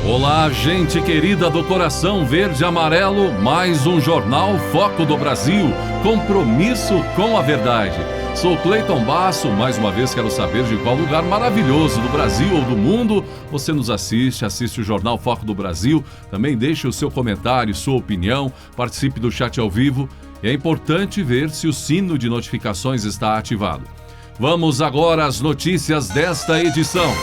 Olá, gente querida do coração verde e amarelo, mais um Jornal Foco do Brasil, compromisso com a verdade. Sou Cleiton Basso, mais uma vez quero saber de qual lugar maravilhoso do Brasil ou do mundo você nos assiste o Jornal Foco do Brasil, também deixe o seu comentário, sua opinião, participe do chat ao vivo. É importante ver se o sino de notificações está ativado. Vamos agora às notícias desta edição.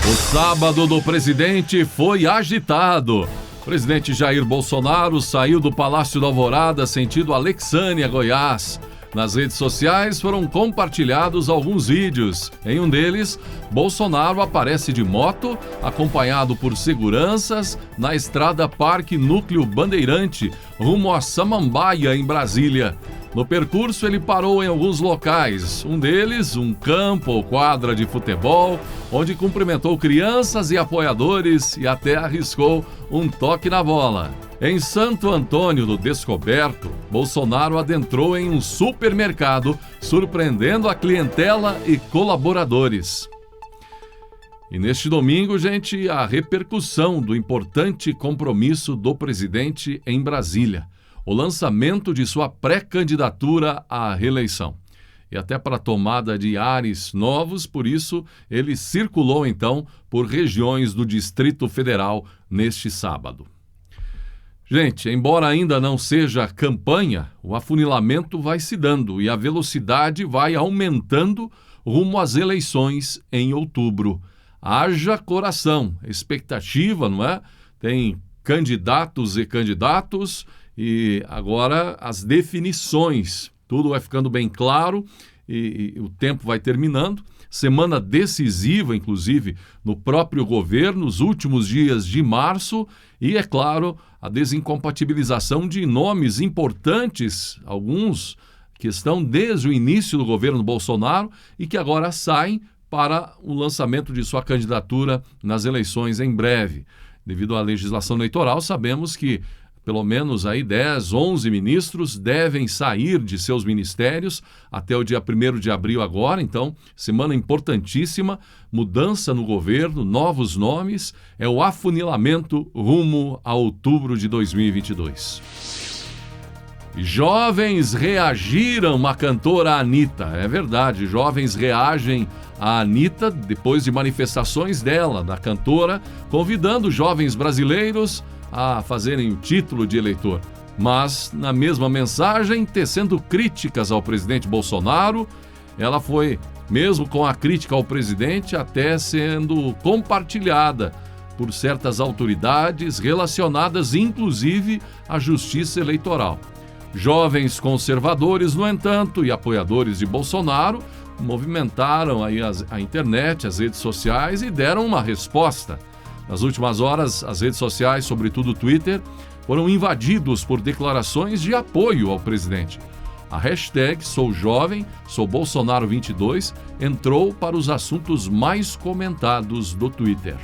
O sábado do presidente foi agitado. O presidente Jair Bolsonaro saiu do Palácio da Alvorada sentido Alexânia, Goiás. Nas redes sociais foram compartilhados alguns vídeos. Em um deles, Bolsonaro aparece de moto, acompanhado por seguranças, na estrada Parque Núcleo Bandeirante, rumo a Samambaia, em Brasília. No percurso, ele parou em alguns locais, um deles, um campo ou quadra de futebol, onde cumprimentou crianças e apoiadores e até arriscou um toque na bola. Em Santo Antônio do Descoberto, Bolsonaro adentrou em um supermercado, surpreendendo a clientela e colaboradores. E neste domingo, gente, a repercussão do importante compromisso do presidente em Brasília. O lançamento de sua pré-candidatura à reeleição. E até para a tomada de ares novos, por isso ele circulou então por regiões do Distrito Federal neste sábado. Gente, embora ainda não seja campanha, o afunilamento vai se dando e a velocidade vai aumentando rumo às eleições em outubro. Haja coração, expectativa, não é? Tem candidatos e candidatos. E agora as definições, tudo vai ficando bem claro e o tempo vai terminando. Semana decisiva, inclusive, no próprio governo, os últimos dias de março e, é claro, a desincompatibilização de nomes importantes, alguns que estão desde o início do governo Bolsonaro e que agora saem para o lançamento de sua candidatura nas eleições em breve. Devido à legislação eleitoral, sabemos que pelo menos aí 10, 11 ministros devem sair de seus ministérios até o dia 1º de abril agora. Então, semana importantíssima, mudança no governo, novos nomes, é o afunilamento rumo a outubro de 2022. Jovens reagiram à cantora Anitta. É verdade, jovens reagem à Anitta depois de manifestações dela, da cantora, convidando jovens brasileiros a fazerem o título de eleitor. Mas, na mesma mensagem, tecendo críticas ao presidente Bolsonaro, ela foi, mesmo com a crítica ao presidente, até sendo compartilhada por certas autoridades relacionadas, inclusive, à justiça eleitoral. Jovens conservadores, no entanto, e apoiadores de Bolsonaro, movimentaram aí a internet, as redes sociais e deram uma resposta. Nas últimas horas, as redes sociais, sobretudo o Twitter, foram invadidos por declarações de apoio ao presidente. A hashtag #SouJovem, SouBolsonaro22 entrou para os assuntos mais comentados do Twitter.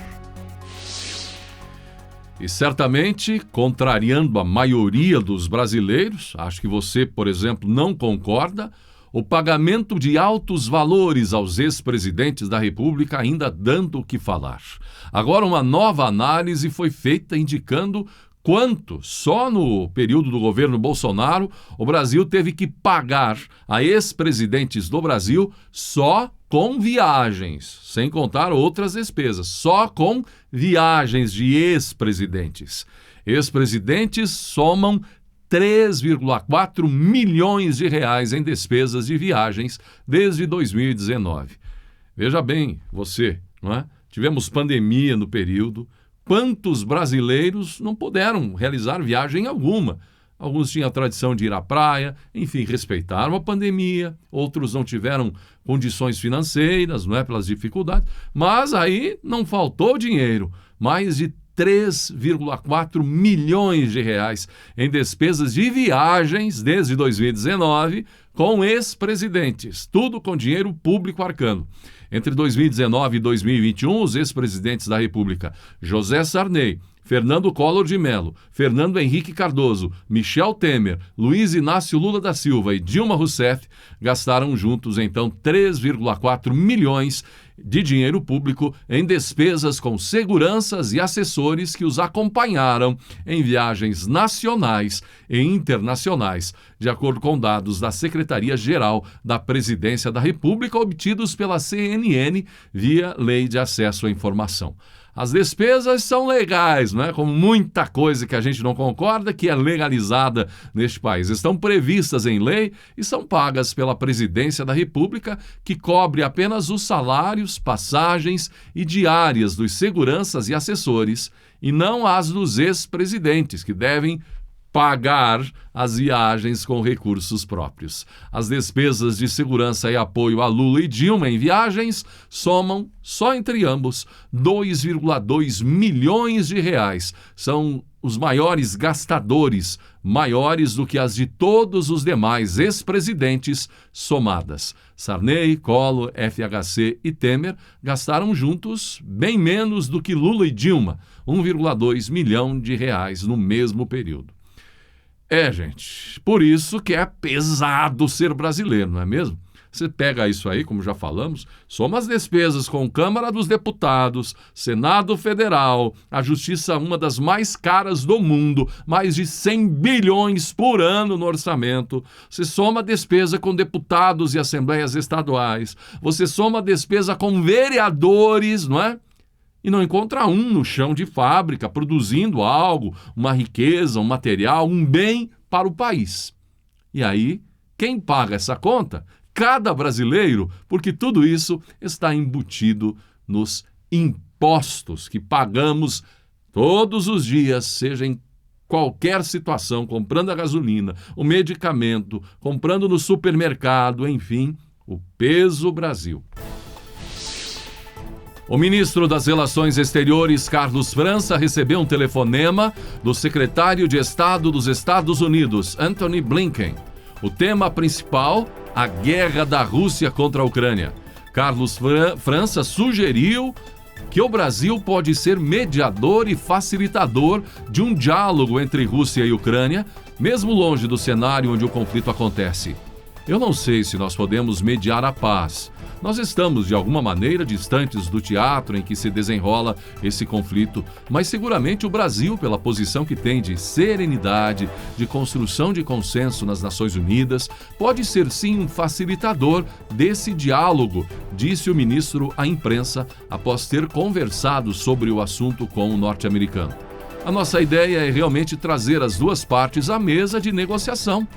E certamente, contrariando a maioria dos brasileiros, acho que você, por exemplo, não concorda, o pagamento de altos valores aos ex-presidentes da República ainda dando o que falar. Agora, uma nova análise foi feita indicando quanto, só no período do governo Bolsonaro, o Brasil teve que pagar a ex-presidentes do Brasil só com viagens, sem contar outras despesas, só com viagens de ex-presidentes. Ex-presidentes somam 3,4 milhões de reais em despesas de viagens desde 2019. Veja bem, você, não é? Tivemos pandemia no período. Quantos brasileiros não puderam realizar viagem alguma? Alguns tinham a tradição de ir à praia, enfim, respeitaram a pandemia. Outros não tiveram condições financeiras, não é, pelas dificuldades. Mas aí não faltou dinheiro. Mais de 3,4 milhões de reais em despesas de viagens desde 2019 com ex-presidentes, tudo com dinheiro público arcando. Entre 2019 e 2021, os ex-presidentes da República, José Sarney, Fernando Collor de Mello, Fernando Henrique Cardoso, Michel Temer, Luiz Inácio Lula da Silva e Dilma Rousseff gastaram juntos, então, 3,4 milhões de dinheiro público em despesas com seguranças e assessores que os acompanharam em viagens nacionais e internacionais, de acordo com dados da Secretaria-Geral da Presidência da República, obtidos pela CNN via Lei de Acesso à Informação. As despesas são legais, não é? Como muita coisa que a gente não concorda que é legalizada neste país. Estão previstas em lei e são pagas pela Presidência da República, que cobre apenas os salários, passagens e diárias dos seguranças e assessores, e não as dos ex-presidentes, que devem pagar as viagens com recursos próprios. As despesas de segurança e apoio a Lula e Dilma em viagens somam, só entre ambos, 2,2 milhões de reais. São os maiores gastadores, maiores do que as de todos os demais ex-presidentes somadas. Sarney, Collor, FHC e Temer gastaram juntos bem menos do que Lula e Dilma, 1,2 milhão de reais no mesmo período. Gente, por isso que é pesado ser brasileiro, não é mesmo? Você pega isso aí, como já falamos, soma as despesas com Câmara dos Deputados, Senado Federal, a Justiça, uma das mais caras do mundo, mais de 100 bilhões por ano no orçamento. Você soma a despesa com deputados e assembleias estaduais, você soma a despesa com vereadores, não é? E não encontra um no chão de fábrica produzindo algo, uma riqueza, um material, um bem para o país. E aí, quem paga essa conta? Cada brasileiro, porque tudo isso está embutido nos impostos que pagamos todos os dias, seja em qualquer situação, comprando a gasolina, o medicamento, comprando no supermercado, enfim, o peso Brasil. O ministro das Relações Exteriores, Carlos França, recebeu um telefonema do secretário de Estado dos Estados Unidos, Antony Blinken. O tema principal, a guerra da Rússia contra a Ucrânia. Carlos França sugeriu que o Brasil pode ser mediador e facilitador de um diálogo entre Rússia e Ucrânia, mesmo longe do cenário onde o conflito acontece. Eu não sei se nós podemos mediar a paz. Nós estamos, de alguma maneira, distantes do teatro em que se desenrola esse conflito, mas seguramente o Brasil, pela posição que tem de serenidade, de construção de consenso nas Nações Unidas, pode ser sim um facilitador desse diálogo, disse o ministro à imprensa após ter conversado sobre o assunto com o norte-americano. A nossa ideia é realmente trazer as duas partes à mesa de negociação.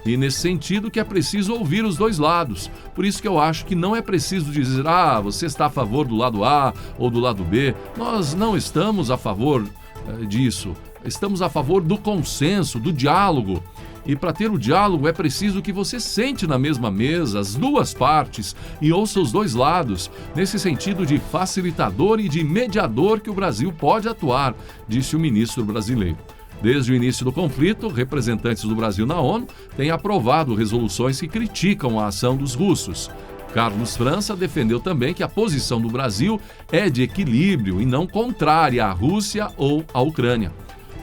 E nesse sentido que é preciso ouvir os dois lados. Por isso que eu acho que não é preciso dizer, você está a favor do lado A ou do lado B. Nós não estamos a favor disso. Estamos a favor do consenso, do diálogo. E para ter o diálogo é preciso que você sente na mesma mesa as duas partes e ouça os dois lados, nesse sentido de facilitador e de mediador que o Brasil pode atuar, disse o ministro brasileiro. Desde o início do conflito, representantes do Brasil na ONU têm aprovado resoluções que criticam a ação dos russos. Carlos França defendeu também que a posição do Brasil é de equilíbrio e não contrária à Rússia ou à Ucrânia.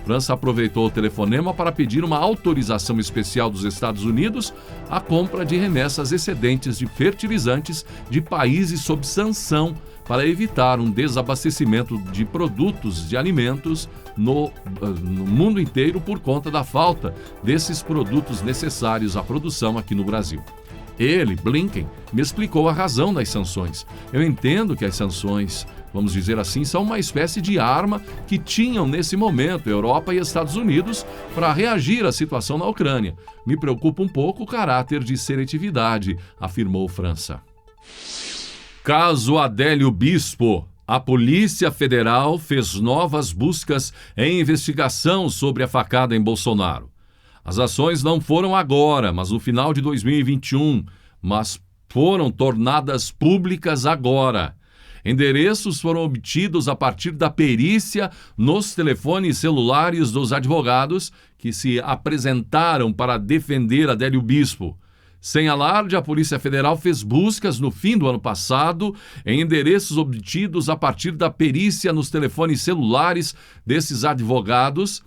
França aproveitou o telefonema para pedir uma autorização especial dos Estados Unidos à compra de remessas excedentes de fertilizantes de países sob sanção para evitar um desabastecimento de produtos de alimentos no mundo inteiro por conta da falta desses produtos necessários à produção aqui no Brasil. Ele, Blinken, me explicou a razão das sanções. Eu entendo que as sanções, vamos dizer assim, são uma espécie de arma que tinham nesse momento Europa e Estados Unidos para reagir à situação na Ucrânia. Me preocupa um pouco o caráter de seletividade, afirmou França. Caso Adélio Bispo. A Polícia Federal fez novas buscas em investigação sobre a facada em Bolsonaro. As ações não foram agora, mas no final de 2021, mas foram tornadas públicas agora. Endereços foram obtidos a partir da perícia nos telefones celulares dos advogados que se apresentaram para defender Adélio Bispo. Sem alarde, a Polícia Federal fez buscas no fim do ano passado em endereços obtidos a partir da perícia nos telefones celulares desses advogados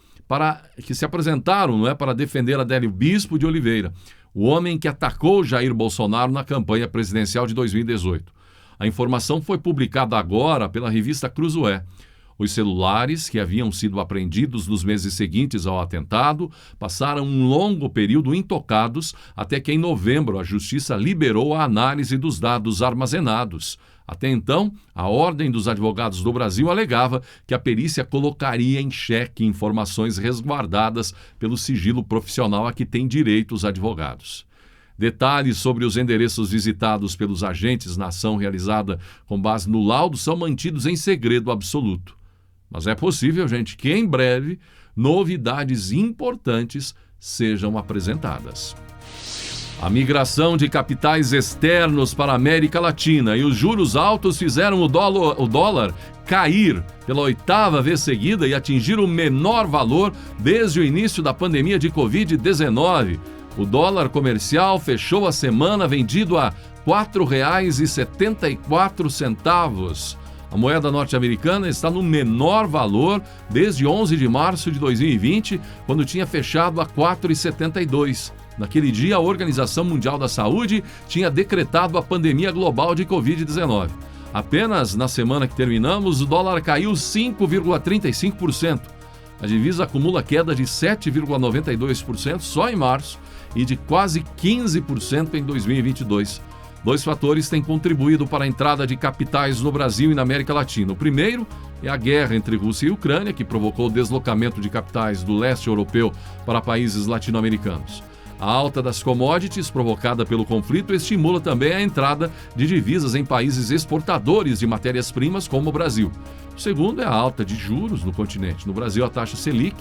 que se apresentaram, para defender Adélio Bispo de Oliveira, o homem que atacou Jair Bolsonaro na campanha presidencial de 2018. A informação foi publicada agora pela revista Cruzoé. Os celulares, que haviam sido apreendidos nos meses seguintes ao atentado, passaram um longo período intocados até que, em novembro, a Justiça liberou a análise dos dados armazenados. Até então, a Ordem dos Advogados do Brasil alegava que a perícia colocaria em xeque informações resguardadas pelo sigilo profissional a que têm direito os advogados. Detalhes sobre os endereços visitados pelos agentes na ação realizada com base no laudo são mantidos em segredo absoluto. Mas é possível, gente, que em breve novidades importantes sejam apresentadas. A migração de capitais externos para a América Latina e os juros altos fizeram o dólar cair pela 8ª vez seguida e atingir o menor valor desde o início da pandemia de Covid-19. O dólar comercial fechou a semana vendido a R$ 4,74. A moeda norte-americana está no menor valor desde 11 de março de 2020, quando tinha fechado a R$ 4,72. Naquele dia, a Organização Mundial da Saúde tinha decretado a pandemia global de Covid-19. Apenas na semana que terminamos, o dólar caiu 5,35%. A divisa acumula queda de 7,92% só em março e de quase 15% em 2022. Dois fatores têm contribuído para a entrada de capitais no Brasil e na América Latina. O primeiro é a guerra entre Rússia e Ucrânia, que provocou o deslocamento de capitais do leste europeu para países latino-americanos. A alta das commodities provocada pelo conflito estimula também a entrada de divisas em países exportadores de matérias-primas como o Brasil. O segundo é a alta de juros no continente. No Brasil, a taxa Selic,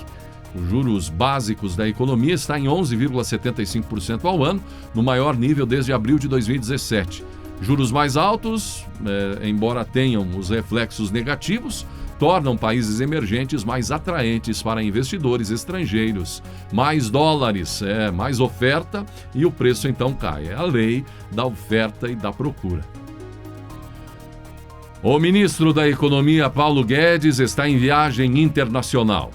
os juros básicos da economia, está em 11,75% ao ano, no maior nível desde abril de 2017. Juros mais altos, embora tenham os reflexos negativos, tornam países emergentes mais atraentes para investidores estrangeiros. Mais dólares, mais oferta e o preço então cai. É a lei da oferta e da procura. O ministro da Economia, Paulo Guedes, está em viagem internacional.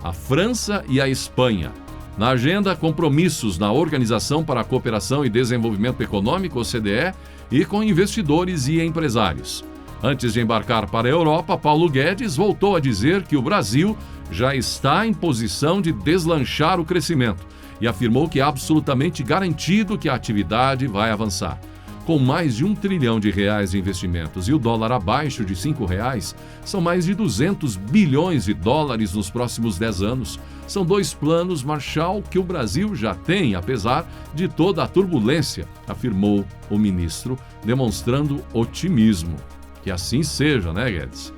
A França e a Espanha. Na agenda, compromissos na Organização para a Cooperação e Desenvolvimento Econômico, OCDE, e com investidores e empresários. Antes de embarcar para a Europa, Paulo Guedes voltou a dizer que o Brasil já está em posição de deslanchar o crescimento e afirmou que é absolutamente garantido que a atividade vai avançar. Com mais de R$1 trilhão de investimentos e o dólar abaixo de R$5, são mais de 200 bilhões de dólares nos próximos 10 anos. São 2 planos Marshall que o Brasil já tem, apesar de toda a turbulência, afirmou o ministro, demonstrando otimismo. Que assim seja, né, Guedes?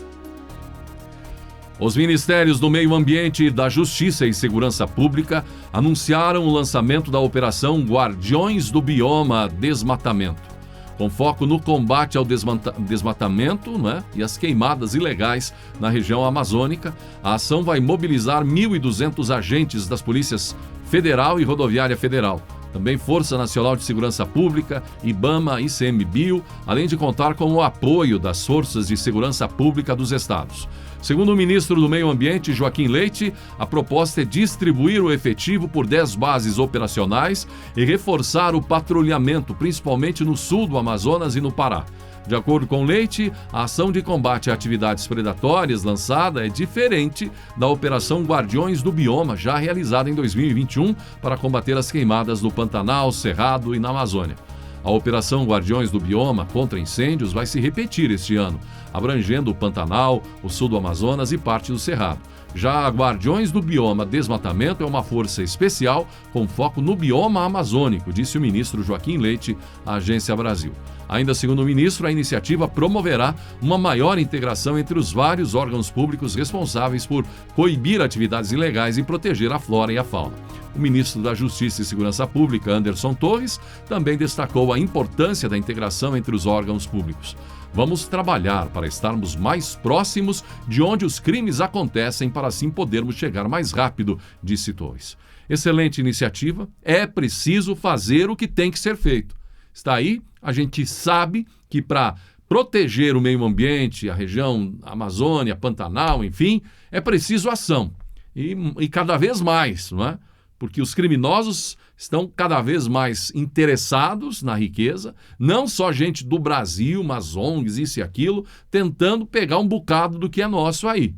Os Ministérios do Meio Ambiente, da Justiça e Segurança Pública anunciaram o lançamento da Operação Guardiões do Bioma Desmatamento, com foco no combate ao desmatamento, e as queimadas ilegais na região amazônica. A ação vai mobilizar 1.200 agentes das Polícias Federal e Rodoviária Federal, também Força Nacional de Segurança Pública, IBAMA e ICMBio, além de contar com o apoio das Forças de Segurança Pública dos estados. Segundo o ministro do Meio Ambiente, Joaquim Leite, a proposta é distribuir o efetivo por 10 bases operacionais e reforçar o patrulhamento, principalmente no sul do Amazonas e no Pará. De acordo com Leite, a ação de combate a atividades predatórias lançada é diferente da Operação Guardiões do Bioma, já realizada em 2021 para combater as queimadas no Pantanal, Cerrado e na Amazônia. A Operação Guardiões do Bioma contra incêndios vai se repetir este ano, abrangendo o Pantanal, o sul do Amazonas e parte do Cerrado. Já a Guardiões do Bioma Desmatamento é uma força especial com foco no bioma amazônico, disse o ministro Joaquim Leite à Agência Brasil. Ainda segundo o ministro, a iniciativa promoverá uma maior integração entre os vários órgãos públicos responsáveis por coibir atividades ilegais e proteger a flora e a fauna. O ministro da Justiça e Segurança Pública, Anderson Torres, também destacou a importância da integração entre os órgãos públicos. Vamos trabalhar para estarmos mais próximos de onde os crimes acontecem para assim podermos chegar mais rápido, disse Torres. Excelente iniciativa, é preciso fazer o que tem que ser feito. Está aí, a gente sabe que para proteger o meio ambiente, a região Amazônia, Pantanal, enfim, é preciso ação. E cada vez mais, não é? porque os criminosos estão cada vez mais interessados na riqueza, não só gente do Brasil, mas ONGs, isso e aquilo, tentando pegar um bocado do que é nosso aí.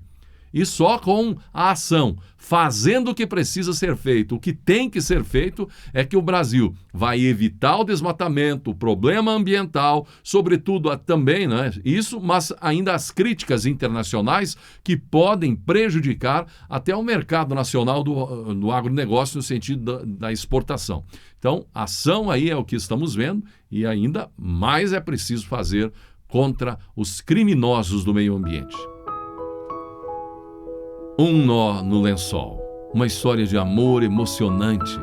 E só com a ação, fazendo o que precisa ser feito, o que tem que ser feito, é que o Brasil vai evitar o desmatamento, o problema ambiental, sobretudo também, né, isso, mas ainda as críticas internacionais que podem prejudicar até o mercado nacional do agronegócio no sentido da exportação. Então, ação aí é o que estamos vendo e ainda mais é preciso fazer contra os criminosos do meio ambiente. Um nó no lençol. Uma história de amor emocionante.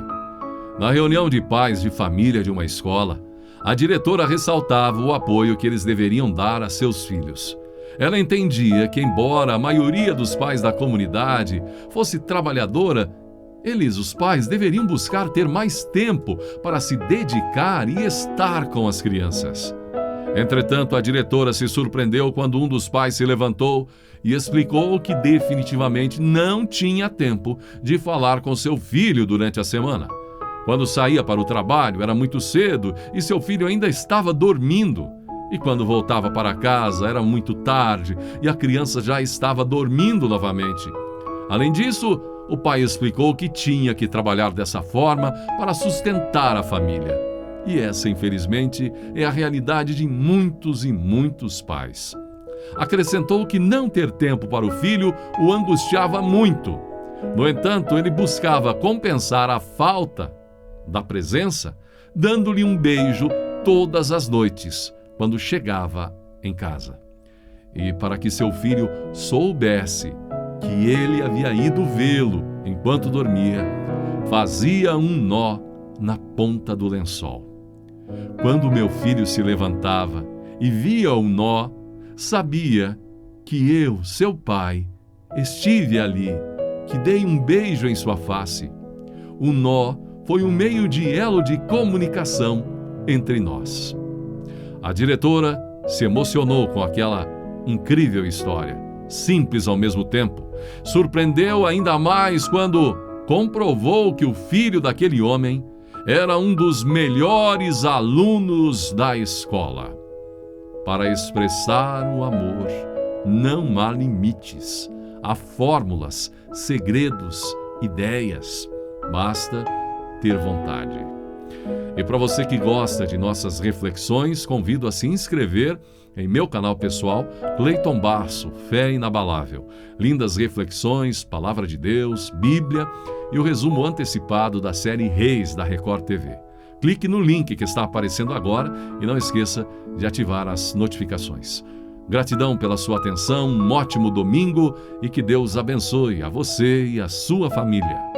Na reunião de pais de família de uma escola, a diretora ressaltava o apoio que eles deveriam dar a seus filhos. Ela entendia que, embora a maioria dos pais da comunidade fosse trabalhadora, eles, os pais, deveriam buscar ter mais tempo para se dedicar e estar com as crianças. Entretanto, a diretora se surpreendeu quando um dos pais se levantou e explicou que definitivamente não tinha tempo de falar com seu filho durante a semana. Quando saía para o trabalho, era muito cedo e seu filho ainda estava dormindo. E quando voltava para casa, era muito tarde e a criança já estava dormindo novamente. Além disso, o pai explicou que tinha que trabalhar dessa forma para sustentar a família. E essa, infelizmente, é a realidade de muitos e muitos pais. Acrescentou que não ter tempo para o filho o angustiava muito. No entanto, ele buscava compensar a falta da presença, dando-lhe um beijo todas as noites, quando chegava em casa. E para que seu filho soubesse que ele havia ido vê-lo enquanto dormia, fazia um nó na ponta do lençol. Quando meu filho se levantava e via o nó, sabia que eu, seu pai, estive ali, que dei um beijo em sua face. O nó foi um meio de elo de comunicação entre nós. A diretora se emocionou com aquela incrível história, simples ao mesmo tempo. Surpreendeu ainda mais quando comprovou que o filho daquele homem era um dos melhores alunos da escola. Para expressar o amor, não há limites. Há fórmulas, segredos, ideias. Basta ter vontade. E para você que gosta de nossas reflexões, convido a se inscrever em meu canal pessoal, Cleiton Basso, Fé Inabalável. Lindas reflexões, Palavra de Deus, Bíblia e o resumo antecipado da série Reis da Record TV. Clique no link que está aparecendo agora e não esqueça de ativar as notificações. Gratidão pela sua atenção, um ótimo domingo e que Deus abençoe a você e a sua família.